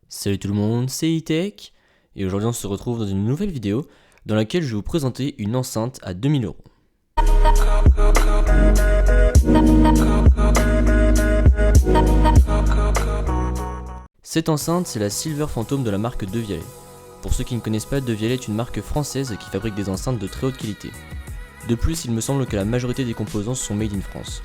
Salut tout le monde, c'est E-Tech, et aujourd'hui on se retrouve dans une nouvelle vidéo dans laquelle je vais vous présenter une enceinte à 2000 euros. Cette enceinte, c'est la Silver Phantom de la marque Devialet. Pour ceux qui ne connaissent pas, Devialet est une marque française qui fabrique des enceintes de très haute qualité. De plus, il me semble que la majorité des composants sont made in France.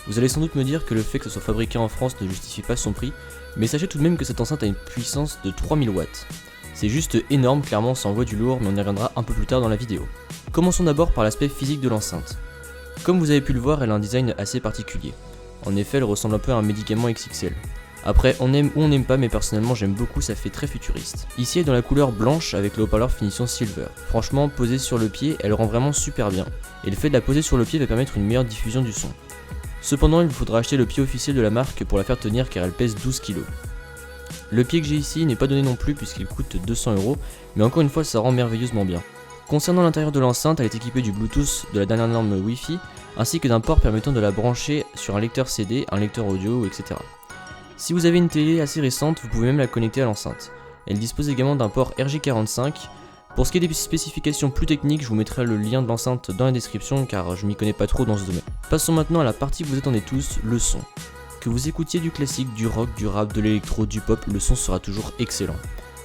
Vous allez sans doute me dire que le fait que ce soit fabriqué en France ne justifie pas son prix, mais sachez tout de même que cette enceinte a une puissance de 3000 watts. C'est juste énorme, clairement ça envoie du lourd, mais on y reviendra un peu plus tard dans la vidéo. Commençons d'abord par l'aspect physique de l'enceinte. Comme vous avez pu le voir, elle a un design assez particulier. En effet, elle ressemble un peu à un médicament XXL. Après, on aime ou on n'aime pas, mais personnellement j'aime beaucoup, ça fait très futuriste. Ici elle est dans la couleur blanche avec le haut-parleur finition silver. Franchement, posée sur le pied, elle rend vraiment super bien. Et le fait de la poser sur le pied va permettre une meilleure diffusion du son. Cependant, il vous faudra acheter le pied officiel de la marque pour la faire tenir car elle pèse 12 kg. Le pied que j'ai ici n'est pas donné non plus puisqu'il coûte 200 €, mais encore une fois ça rend merveilleusement bien. Concernant l'intérieur de l'enceinte, elle est équipée du Bluetooth, de la dernière norme Wi-Fi, ainsi que d'un port permettant de la brancher sur un lecteur CD, un lecteur audio, etc. Si vous avez une télé assez récente, vous pouvez même la connecter à l'enceinte. Elle dispose également d'un port RJ45. Pour ce qui est des spécifications plus techniques, je vous mettrai le lien de l'enceinte dans la description car je m'y connais pas trop dans ce domaine. Passons maintenant à la partie que vous attendez tous, le son. Que vous écoutiez du classique, du rock, du rap, de l'électro, du pop, le son sera toujours excellent.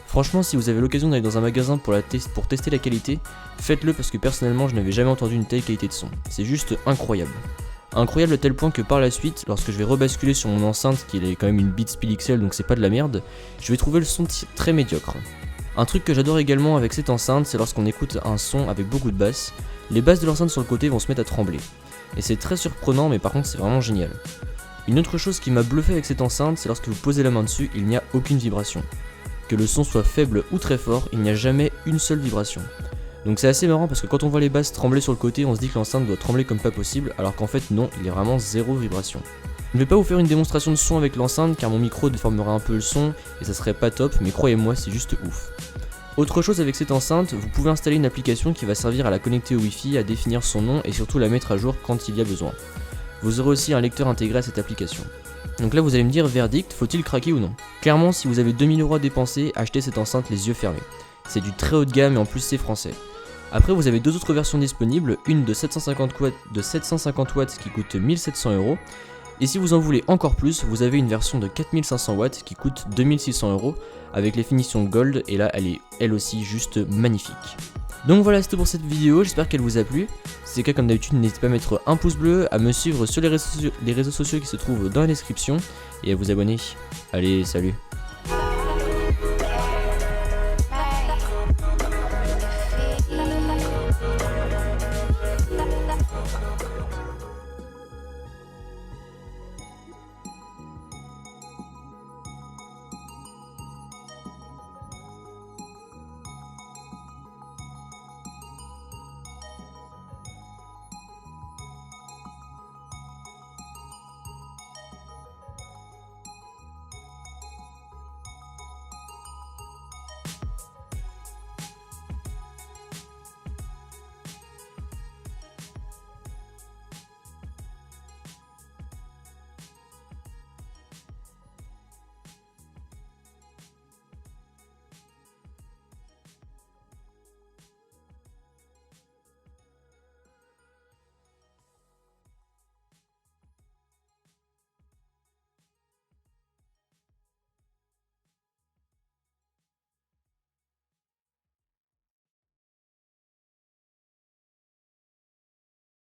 Franchement, si vous avez l'occasion d'aller dans un magasin pour tester la qualité, faites-le parce que personnellement je n'avais jamais entendu une telle qualité de son. C'est juste incroyable. Incroyable à tel point que par la suite, lorsque je vais rebasculer sur mon enceinte, qui est quand même une Beats XL donc c'est pas de la merde, je vais trouver le son très médiocre. Un truc que j'adore également avec cette enceinte, c'est lorsqu'on écoute un son avec beaucoup de basses, les basses de l'enceinte sur le côté vont se mettre à trembler. Et c'est très surprenant, mais par contre c'est vraiment génial. Une autre chose qui m'a bluffé avec cette enceinte, c'est lorsque vous posez la main dessus, il n'y a aucune vibration. Que le son soit faible ou très fort, il n'y a jamais une seule vibration. Donc c'est assez marrant parce que quand on voit les basses trembler sur le côté, on se dit que l'enceinte doit trembler comme pas possible, alors qu'en fait non, il y a vraiment zéro vibration. Je ne vais pas vous faire une démonstration de son avec l'enceinte car mon micro déformera un peu le son et ça serait pas top, mais croyez-moi c'est juste ouf. Autre chose avec cette enceinte, vous pouvez installer une application qui va servir à la connecter au Wi-Fi, à définir son nom et surtout la mettre à jour quand il y a besoin. Vous aurez aussi un lecteur intégré à cette application. Donc là vous allez me dire, verdict, faut-il craquer ou non? Clairement, si vous avez 2000 € à dépenser, achetez cette enceinte les yeux fermés. C'est du très haut de gamme et en plus c'est français. Après vous avez deux autres versions disponibles, une de 750 watts qui coûte 1700 €, et si vous en voulez encore plus, vous avez une version de 4500 watts qui coûte 2600 € avec les finitions Gold, et là elle est elle aussi juste magnifique. Donc voilà, c'est tout pour cette vidéo, j'espère qu'elle vous a plu. Si c'est le cas, comme d'habitude, n'hésitez pas à mettre un pouce bleu, à me suivre sur les réseaux sociaux qui se trouvent dans la description, et à vous abonner. Allez, salut!